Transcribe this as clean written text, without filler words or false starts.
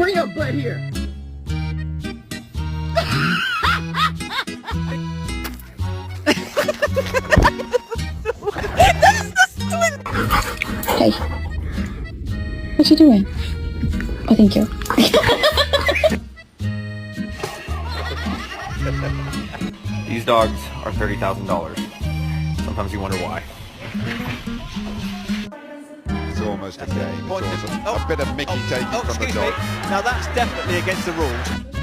Bring your butt here. Hey, what you doing? Oh, thank you. These dogs are $30,000. Sometimes you wonder why. It's almost a game. It's a bit of Mickey taking from the dog. Now that's definitely against the rules.